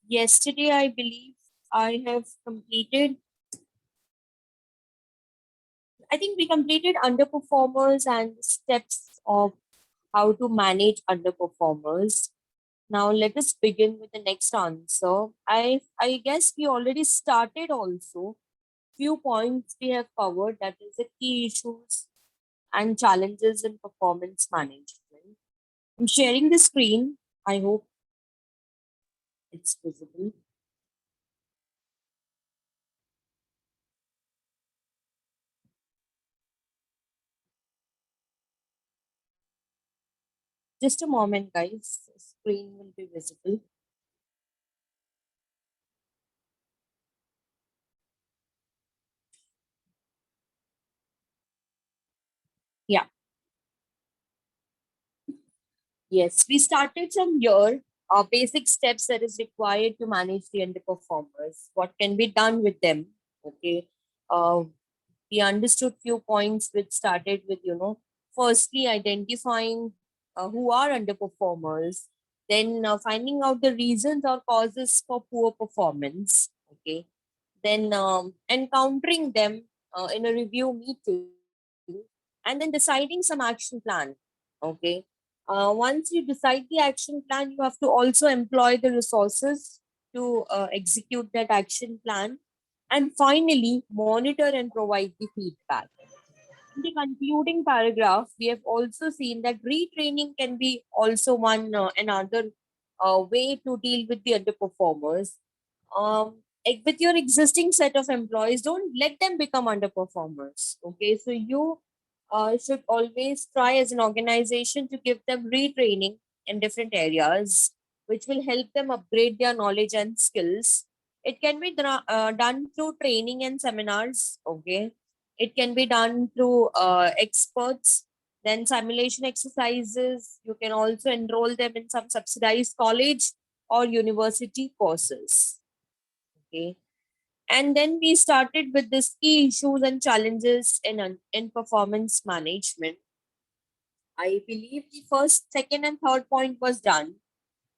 Yesterday, I believe I have completed, I think we completed underperformers and steps of how to manage underperformers. Now let us begin with the next answer. I guess we already started also. Few points we have covered, that is the key issues and challenges in performance management. I'm sharing the screen. I hope it's visible. Just a moment, guys. The screen will be visible. Yeah. Yes, we started from here. Basic steps that is required to manage the underperformers. What can be done with them? Okay. Uh, we understood few points which started with, firstly identifying who are underperformers, then finding out the reasons or causes for poor performance. Okay. Then encountering them in a review meeting, and then deciding some action plan. Okay. Once you decide the action plan, you have to also employ the resources to execute that action plan, and finally monitor and provide the feedback. In the concluding paragraph, we have also seen that retraining can be also one another way to deal with the underperformers. With your existing set of employees, don't let them become underperformers. Okay, so you should always try as an organization to give them retraining in different areas, which will help them upgrade their knowledge and skills. It can be done through training and seminars. Okay, it can be done through experts, then simulation exercises. You can also enroll them in some subsidized college or university courses. Okay. And then we started with this key issues and challenges in performance management. I believe the first, second, and third point was done.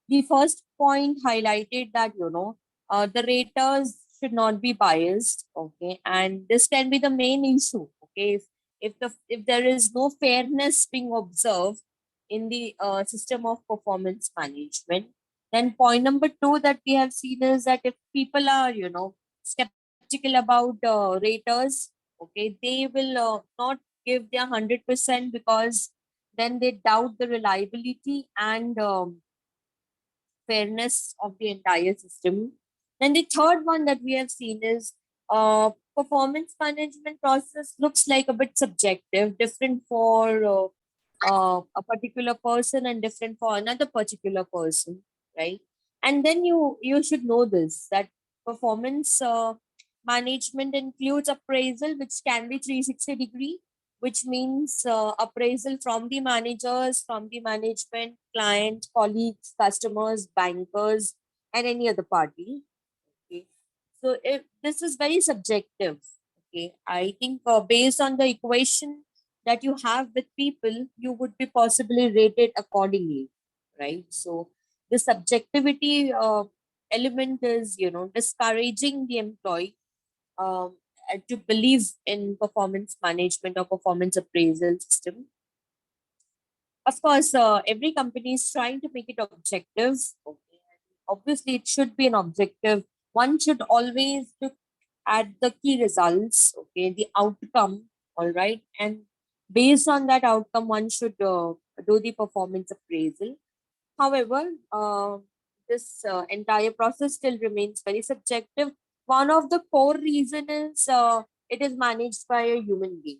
The first point highlighted that, the raters should not be biased. Okay. And this can be the main issue. Okay. If there is no fairness being observed in the system of performance management, then point number two that we have seen is that if people are, skeptical about raters, okay, they will not give their 100% because then they doubt the reliability and fairness of the entire system. Then the third one that we have seen is performance management process looks like a bit subjective, different for a particular person and different for another particular person, right? And then you should know this that performance management includes appraisal, which can be 360-degree, which means appraisal from the managers, from the management, client, colleagues, customers, bankers, and any other party. Okay. So if this is very subjective, okay, I think based on the equation that you have with people, you would be possibly rated accordingly, right? So the subjectivity element is, discouraging the employee to believe in performance management or performance appraisal system. Of course, every company is trying to make it objective. Okay. Obviously, it should be an objective. One should always look at the key results, okay, the outcome, all right, and based on that outcome, one should do the performance appraisal. However, this entire process still remains very subjective. One of the core reason is it is managed by a human being.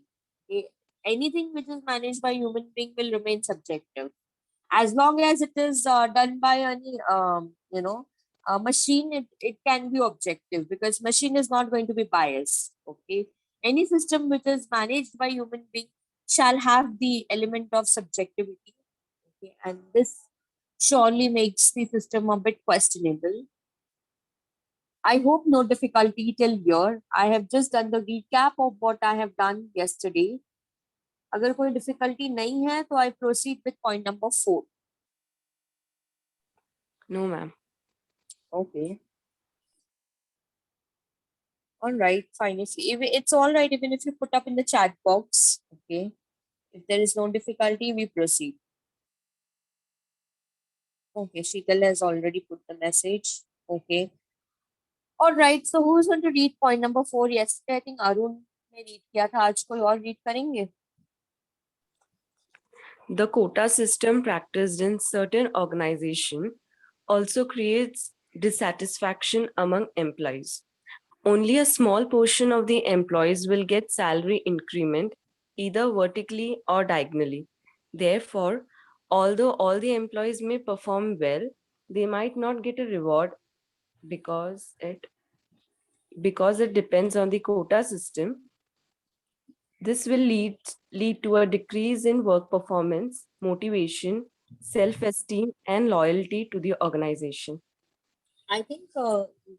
Okay? Anything which is managed by a human being will remain subjective. As long as it is done by any, a machine, it can be objective because machine is not going to be biased. Okay, any system which is managed by human being shall have the element of subjectivity. Okay, and this surely makes the system a bit questionable. I hope no difficulty till here. I have just done the recap of what I have done yesterday. अगर कोई difficulty नहीं है तो I proceed with point number 4. No, ma'am. Okay. All right. Fine. If it's all right, even if you put up in the chat box. Okay. If there is no difficulty, we proceed. Okay. Sheetal has already put the message. Okay. All right. So who's going to read point number 4? Yesterday, I think Arun ने read किया था. आज कोई और read करेंगे? The quota system practiced in certain organizations also creates dissatisfaction among employees. Only a small portion of the employees will get salary increment either vertically or diagonally. Therefore, although all the employees may perform well, they might not get a reward because it depends on the quota system. This will lead to a decrease in work performance, motivation, self-esteem, and loyalty to the organization. I think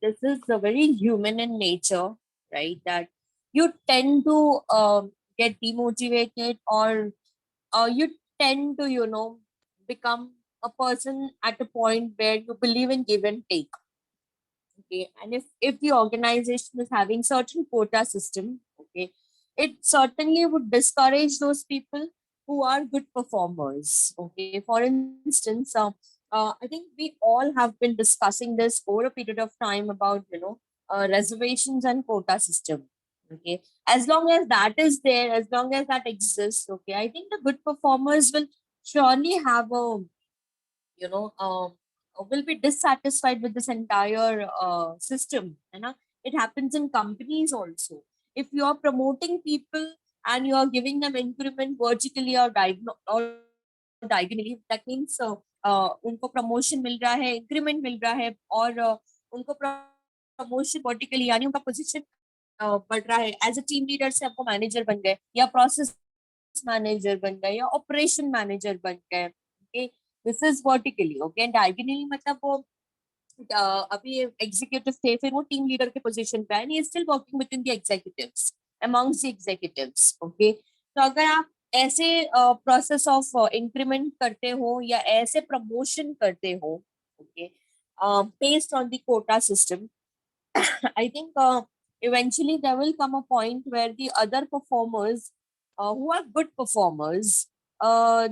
this is very human in nature, right? That you tend to get demotivated, or you tend to, become a person at a point where you believe in give and take. Okay, and if the organization is having certain quota system, okay, it certainly would discourage those people who are good performers. Okay, for instance, I think we all have been discussing this over a period of time about reservations and quota system. Okay, as long as that is there, as long as that exists, okay, I think the good performers will surely have a you know will be dissatisfied with this entire system, it happens in companies also. If you are promoting people and you are giving them increment vertically or diagonally, that means उनको promotion मिल रहा है, increment मिल रहा है, और उनको promotion vertically यानी उनका position बढ़ रहा है, एज अ टीम लीडर से आपको मैनेजर बन गए, या प्रोसेस मैनेजर बन गए, या ऑपरेशन मैनेजर बन गए. Okay, this is vertically. Okay, and diagonally मतलब वो अभी एग्जीक्यूटिव थे, फिर वो टीम लीडर के पोजीशन पे आए, and he is still working with in the executives, amongst the executives. Okay, तो अगर आप ऐसे प्रोसेस ऑफ इंक्रीमेंट करते हो या ऐसे प्रमोशन करते हो, okay, based on the quota system, I think eventually there will come a point where the other performers, who are good performers,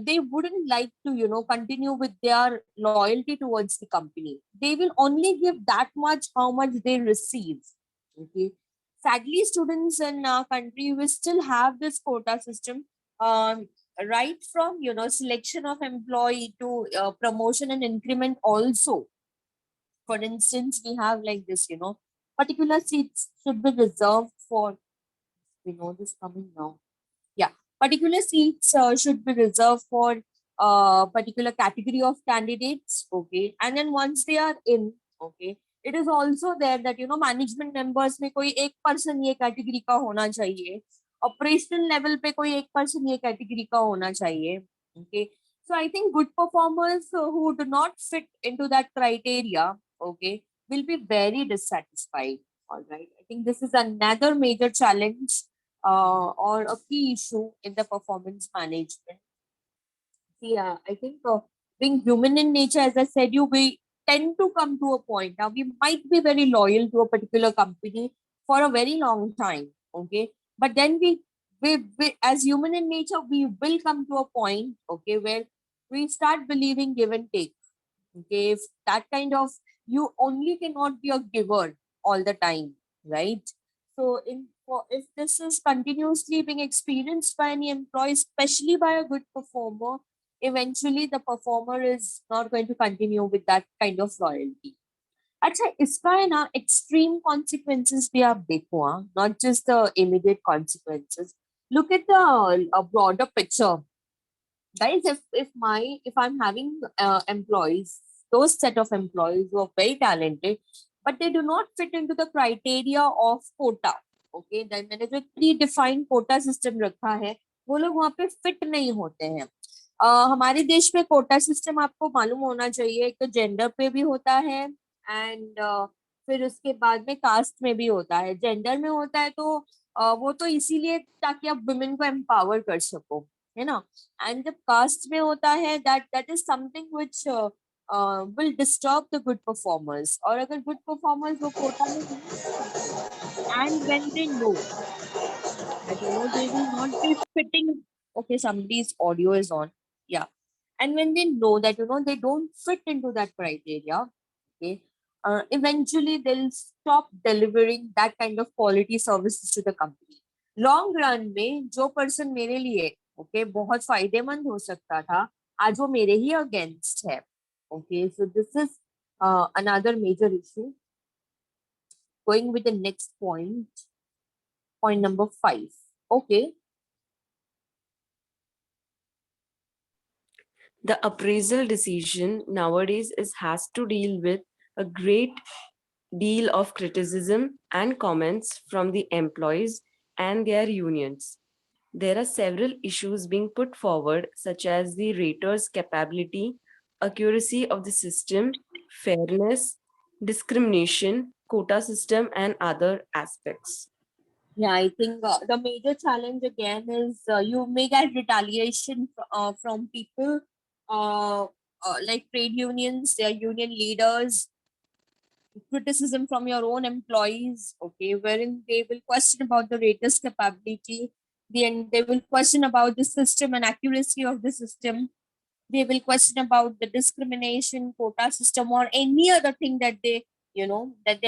they wouldn't like to, continue with their loyalty towards the company. They will only give that much how much they receive. Okay. Sadly, students in our country, we still have this quota system. Right from selection of employee to promotion and increment also. For instance, we have like this, particular seats should be reserved for, this coming now. Yeah, particular seats should be reserved for particular category of candidates. Okay, and then once they are in, okay, it is also there that management members में कोई एक person ये category का होना चाहिए, operational level पे कोई एक person ये category का होना चाहिए. Okay, so I think good performers who do not fit into that criteria, okay, will be very dissatisfied. All right, I think this is another major challenge or a key issue in the performance management. Yeah, I think being human in nature, as I said, we tend to come to a point. Now, we might be very loyal to a particular company for a very long time, okay? But then we as human in nature, we will come to a point, okay, where we start believing give and take. Okay, if that kind of, you only cannot be a giver all the time, right? So if this is continuously being experienced by any employee, especially by a good performer, eventually the performer is not going to continue with that kind of loyalty. अच्छा, इसका है ना extreme consequences भी आप देखो, हाँ, not just the immediate consequences. Look at the broader picture, guys. If I'm having employees, those set of employees who are very talented, but they do not fit into the criteria of quota. Okay, then मैंने जो predefined quota system रखा है, वो लोग वहाँ पे fit नहीं होते हैं. हमारे देश में कोटा सिस्टम आपको मालूम होना चाहिए, एक तो जेंडर पे भी होता है, एंड फिर उसके बाद में कास्ट में भी होता है. जेंडर में होता है तो वो तो इसीलिए ताकि आप वुमेन को एम्पावर कर सको, है ना. एंड जब कास्ट में होता है, that is something which will disturb the good performers, और अगर good performers वो quota में नहीं आएंगे, and when they know that they will not be fitting. Okay, somebody's audio is on. Yeah. And when they know that they don't fit into that criteria, okay, eventually they'll stop delivering that kind of quality services to the company. Long run में जो person मेरे लिए okay बहुत फायदेमंद हो सकता था, आज वो मेरे ही against है. Okay, so this is another major issue. Going with the next point number 5. Okay. The appraisal decision nowadays has to deal with a great deal of criticism and comments from the employees and their unions. There are several issues being put forward, such as the rater's capability, accuracy of the system, fairness, discrimination, quota system, and other aspects. Yeah, I think the major challenge again is you may get retaliation from people like trade unions, their union leaders, criticism from your own employees, okay, wherein they will question about the rater's capability, then they will question about the system and accuracy of the system. They will question about the discrimination quota system or any other thing that they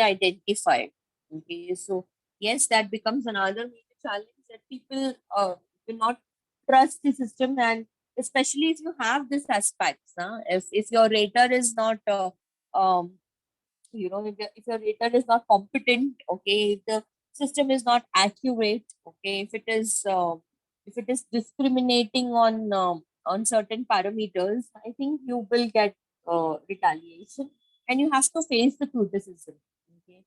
identify. Okay, so yes, that becomes another major challenge, that people will not trust the system, and especially if you have this aspects, if your rater is not um if your rater is not competent, okay, if the system is not accurate, okay, if it is discriminating on certain parameters, I think you will get retaliation, and you have to face the criticism. Okay,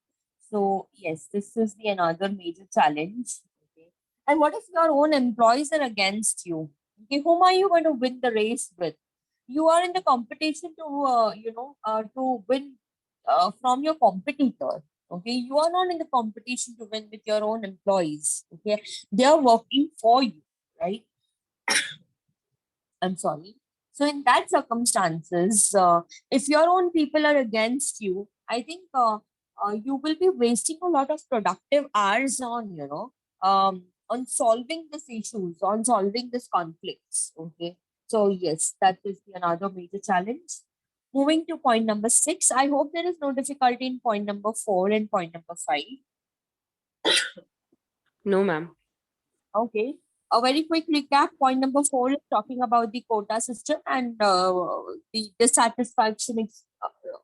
so yes, this is the another major challenge. Okay, and what if your own employees are against you? Okay, whom are you going to win the race with? You are in the competition to win from your competitor. Okay, you are not in the competition to win with your own employees. Okay, they are working for you, right? I'm sorry. So in that circumstances, if your own people are against you, I think you will be wasting a lot of productive hours on solving these issues, on solving these conflicts. Okay, so yes, that is another major challenge. Moving to point number 6, I hope there is no difficulty in point number 4 and point number 5. No, ma'am. Okay. A very quick recap. Point number 4 is talking about the quota system and the dissatisfaction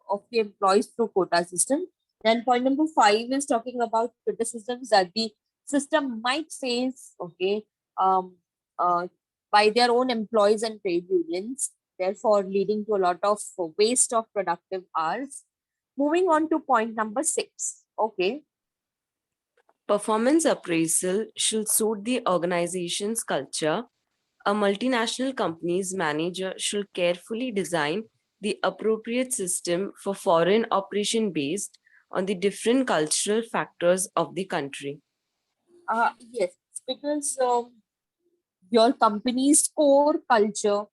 of the employees through quota system. Then point number 5 is talking about criticisms that the system might face, okay, um, uh, by their own employees and trade unions, therefore leading to a lot of waste of productive hours. Moving on to point number 6. Okay. Performance appraisal should suit the organization's culture. A multinational company's manager should carefully design the appropriate system for foreign operation based on the different cultural factors of the country. Yes, because your company's core culture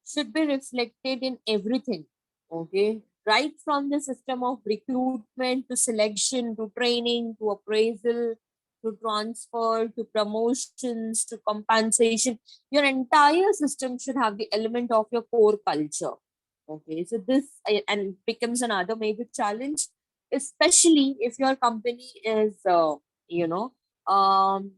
should be reflected in everything. Okay, right from the system of recruitment to selection to training to appraisal to transfer to promotions to compensation, your entire system should have the element of your core culture. Okay, so this and becomes another major challenge, especially if your company is you know um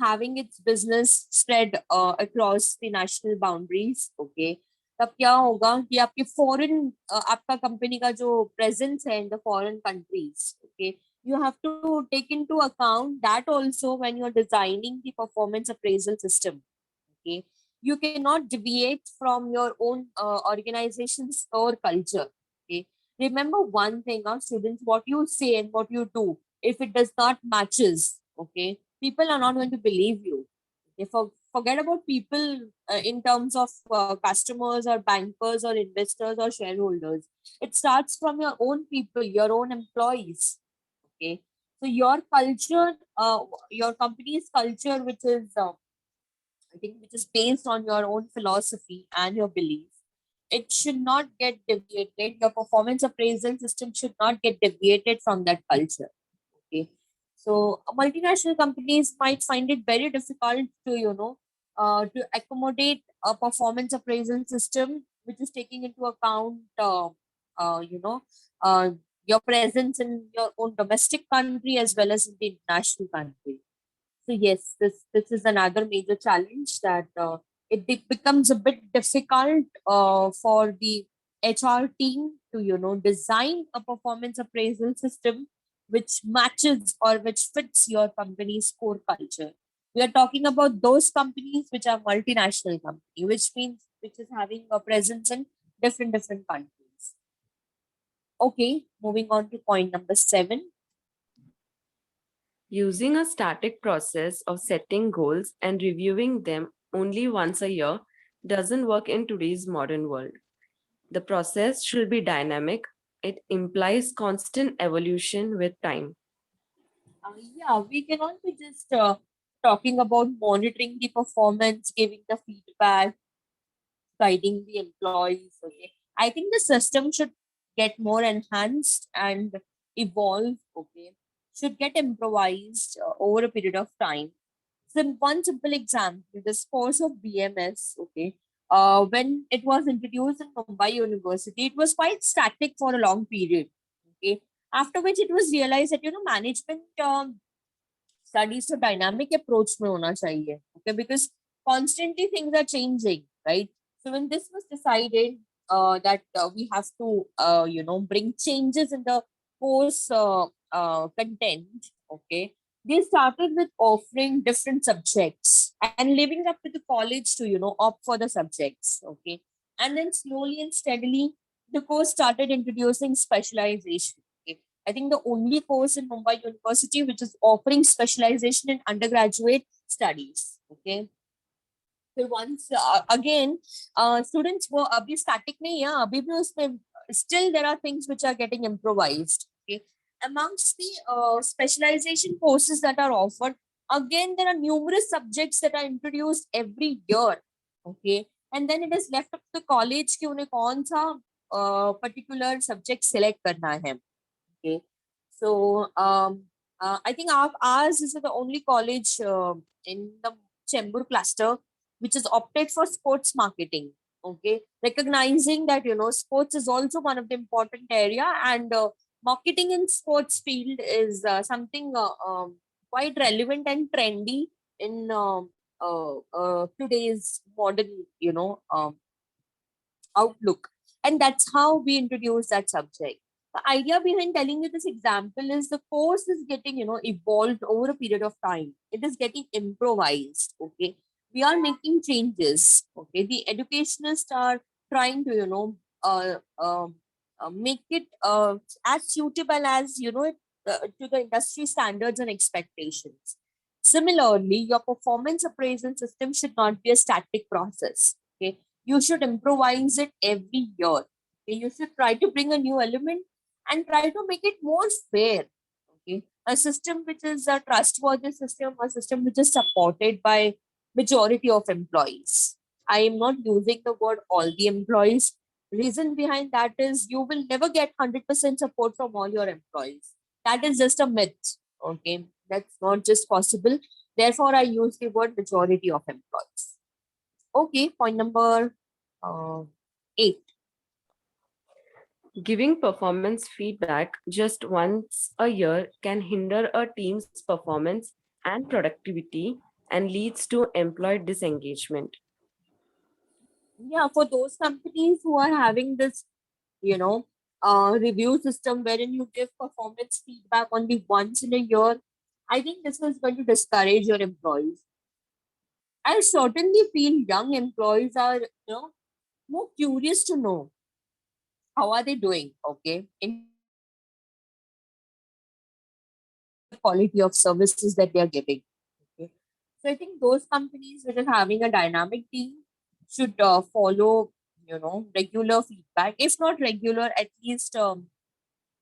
having its business spread across the national boundaries. Okay, तब क्या होगा कि आपके foreign आपका company का जो presence है in the foreign countries. Okay, you have to take into account that also when you're designing the performance appraisal system. Okay, you cannot deviate from your own organization's core culture. Okay, remember one thing, students, what you say and what you do, if it does not matches, okay, people are not going to believe you. Okay, forget about people in terms of customers or bankers or investors or shareholders. It starts from your own people, your own employees. Okay, so your culture, your company's culture, which is I think which is based on your own philosophy and your belief, it should not get deviated. Your performance appraisal system should not get deviated from that culture. Okay. So multinational companies might find it very difficult to, to accommodate a performance appraisal system which is taking into account, uh, you know, uh, your presence in your own domestic country as well as in the international country. So yes, this is another major challenge that becomes a bit difficult for the HR team to design a performance appraisal system which matches or which fits your company's core culture. We are talking about those companies which are multinational company, which means which is having a presence in different countries. Okay, moving on to point number 7. Using a static process of setting goals and reviewing them only once a year doesn't work in today's modern world. The process should be dynamic. It implies constant evolution with time. Yeah, we cannot be just talking about monitoring the performance, giving the feedback, guiding the employees. Okay, I think the system should get more enhanced and evolve. Okay, should get improvised over a period of time. So one simple example, this course of BMS. Okay, when it was introduced in Mumbai University, it was quite static for a long period. Okay, after which it was realized that management studies तो dynamic approach में होना चाहिए, okay, because constantly things are changing, right? So when this was decided that we have to bring changes in the course content, okay, they started with offering different subjects and leaving up to the college to opt for the subjects, okay, and then slowly and steadily the course started introducing specialization. Okay? I think the only course in Mumbai University which is offering specialization in undergraduate studies. Okay. So once again, students were abhi static nahi hai, abhi bhi usme still there are things which are getting improvised. Okay. Amongst the specialization courses that are offered, again there are numerous subjects that are introduced every year. Okay. And then it is left up to the college कि उन्हें कौन सा particular subject select करना है. Okay. So I think ours is the only college in the Chembur cluster which is opted for sports marketing. Okay, recognizing that sports is also one of the important area, and marketing in sports field is something quite relevant and trendy in today's modern outlook, and that's how we introduce that subject. The idea behind telling you this example is the course is getting evolved over a period of time. It is getting improvised. Okay, we are making changes. Okay, the educationists are trying to make it as suitable as to the industry standards and expectations. Similarly, your performance appraisal system should not be a static process. Okay, you should improvise it every year. Okay? You should try to bring a new element and try to make it more fair. Okay, a system which is a trustworthy system, a system which is supported by majority of employees. I am not using the word all the employees. Reason behind that is you will never get 100% support from all your employees. That is just a myth. Okay, that's not just possible. Therefore, I use the word majority of employees. Okay, point number 8. Giving performance feedback just once a year can hinder a team's performance and productivity and leads to employee disengagement. Yeah, for those companies who are having this, review system wherein you give performance feedback only once in a year, I think this is going to discourage your employees. I certainly feel young employees are, more curious to know how are they doing, okay, in the quality of services that they are giving. Okay. So I think those companies which are having a dynamic team should follow, regular feedback. If not regular, at least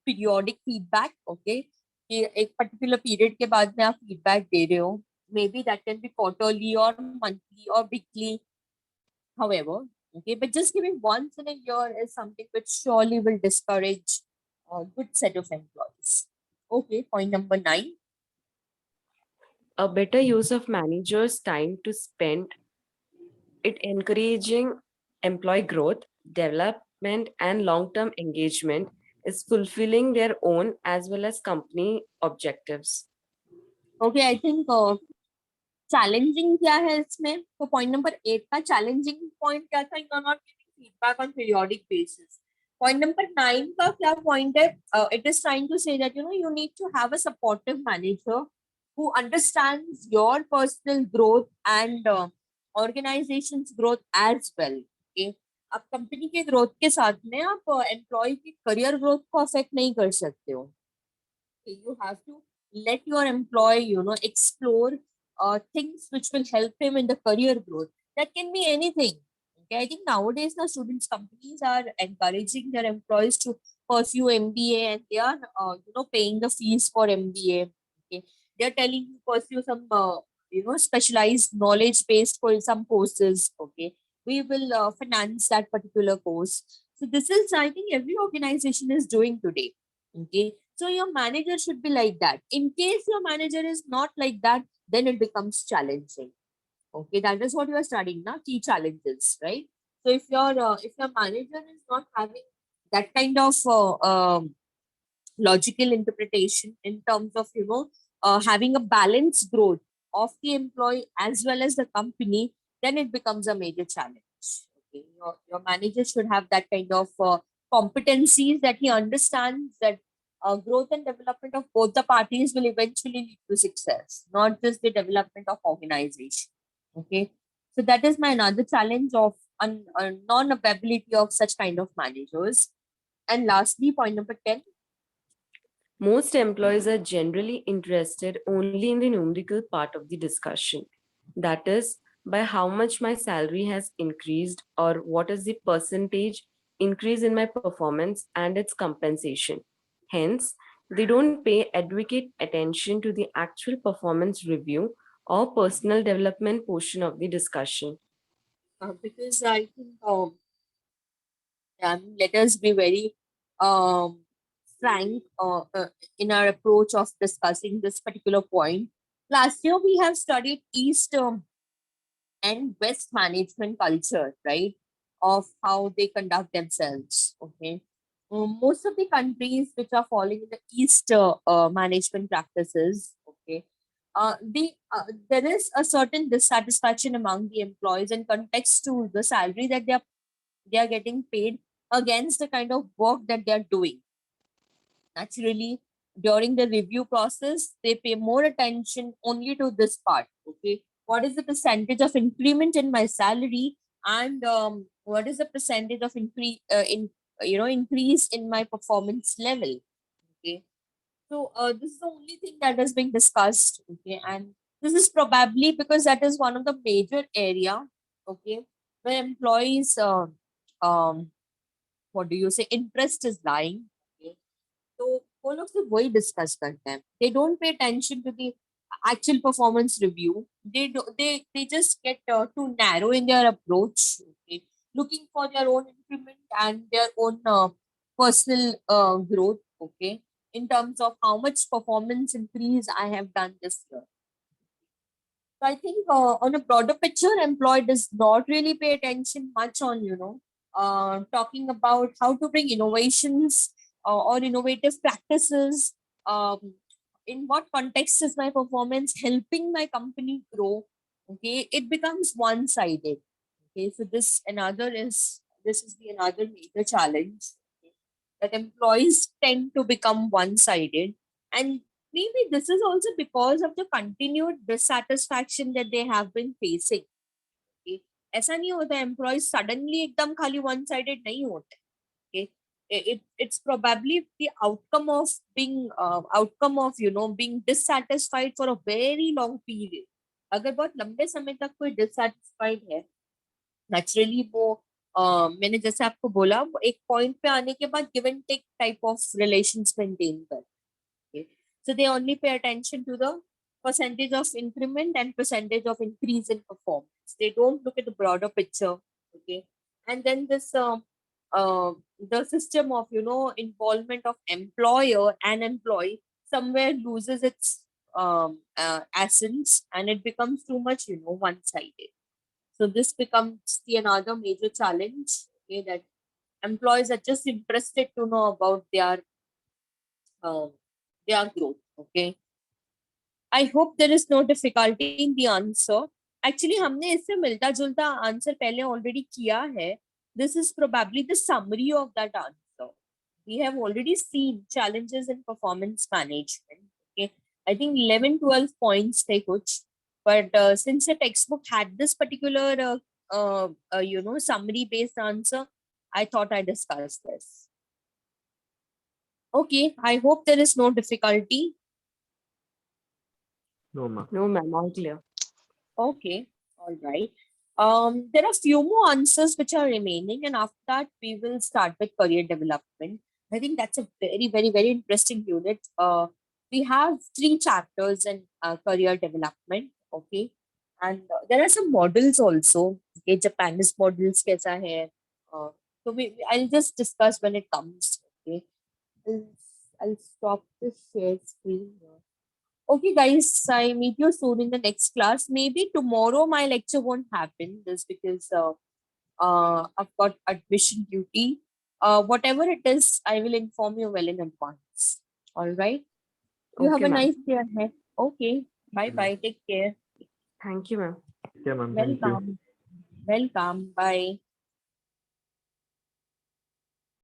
periodic feedback. Okay, कि एक particular period के बाद में आप feedback दे रहे हो. Maybe that can be quarterly or monthly or weekly. However, Okay, but just giving once in a year is something which surely will discourage a good set of employees. Okay, point number 9. A better use of managers' time to spend it encouraging employee growth, development, and long term engagement is fulfilling their own as well as company objectives. Okay, I think challenging क्या है इसमें? तो point number 8 का challenging point क्या था? You're not giving feedback on periodic basis. Point number 9 का क्या point है? It is trying to say that you need to have a supportive manager who understands your personal growth and organization's growth as well. Okay, आप company के growth के साथ में आप employ की करियर ग्रोथ को अफेक्ट नहीं कर सकते हो. You have to let your employee explore things which will help him in the career growth. That can be anything. Okay, I think nowadays the students companies are encouraging their employees to pursue MBA, and they are paying the fees for MBA. Okay, they are telling you pursue some specialized knowledge based for some courses. Okay, we will finance that particular course. So this is, I think, every organization is doing today. Okay, so your manager should be like that. In case your manager is not like that, then it becomes challenging. Okay, that is what you are studying now, key challenges, right? So if your manager is not having that kind of logical interpretation in terms of having a balanced growth of the employee as well as the company, then it becomes a major challenge. Okay, your manager should have that kind of competencies that he understands that growth and development of both the parties will eventually lead to success, not just the development of organization. Okay, so that is my another challenge of non-availability of such kind of managers. And lastly, point number 10. Most employees are generally interested only in the numerical part of the discussion. That is, by how much my salary has increased or what is the percentage increase in my performance and its compensation. Hence, they don't pay adequate attention to the actual performance review or personal development portion of the discussion. Because I think let us be very um, frank in our approach of discussing this particular point. Last year we have studied East and West management culture, right? Of how they conduct themselves. Okay. Most of the countries which are following the East management practices, okay, there is a certain dissatisfaction among the employees in context to the salary that they are getting paid against the kind of work that they are doing. Naturally, during the review process, they pay more attention only to this part. Okay, what is the percentage of increment in my salary, and what is the percentage of increase in my performance level? Okay, so this is the only thing that is being discussed. Okay, and this is probably because that is one of the major area. Okay, where employees what do you say, interest is lying. Okay, तो वो लोग सिर्फ वही discuss करते हैं. They don't pay attention to the actual performance review. They just get too narrow in their approach. Okay, looking for their own increment and their own personal growth. Okay, in terms of how much performance increase I have done this year. So I think on a broader picture, employee does not really pay attention much on talking about how to bring innovations or innovative practices. In what context is my performance helping my company grow? Okay, it becomes one-sided. Okay, so this is the another major challenge, okay, that employees tend to become one-sided, and maybe this is also because of the continued dissatisfaction that they have been facing. Okay, ऐसा नहीं होता employees suddenly एकदम खाली one sided नहीं होते. Okay, it's probably the outcome of being dissatisfied for a very long period. अगर बहुत लंबे समय तक कोई dissatisfied है, naturally वो मैंने जैसे आपको बोला, वो एक पॉइंट पे आने के बाद give and take type of relations maintain कर. Okay. So they only pay attention to the percentage of increment and percentage of increase in performance. They don't look at the broader picture. Okay. And then this the system of involvement of employer and employee somewhere loses its essence, and it becomes too much one sided. So this becomes the another major challenge, okay, that employees are just interested to know about uh, their growth. Okay, I hope there is no difficulty in the answer. Actually, हमने इससे मिलता जुलता answer पहले already किया है. This is probably the summary of that answer. We have already seen challenges in performance management. Okay, I think 11, 12 points थे कुछ, but since the textbook had this particular summary based answer, I thought I discussed this. Okay, I hope there is no difficulty. No, ma'am. No, ma'am, all clear. Okay, all right. There are few more answers which are remaining, and after that, we will start with career development. I think that's a very, very, very interesting unit. We have 3 chapters in career development. Okay, and there are some models also. Okay, Japanese models kaisa hai. So I'll just discuss when it comes. Okay, I'll, I'll stop this share screen here. Okay, guys, I meet you soon in the next class. Maybe tomorrow my lecture won't happen just because I've got admission duty. Whatever it is, I will inform you well in advance. All right. You have Okay, a ma'am. nice day ahead. Okay. Bye bye. Take care. Thank you, ma'am. Yeah, ma'am. Thank you. Welcome. Welcome. Bye.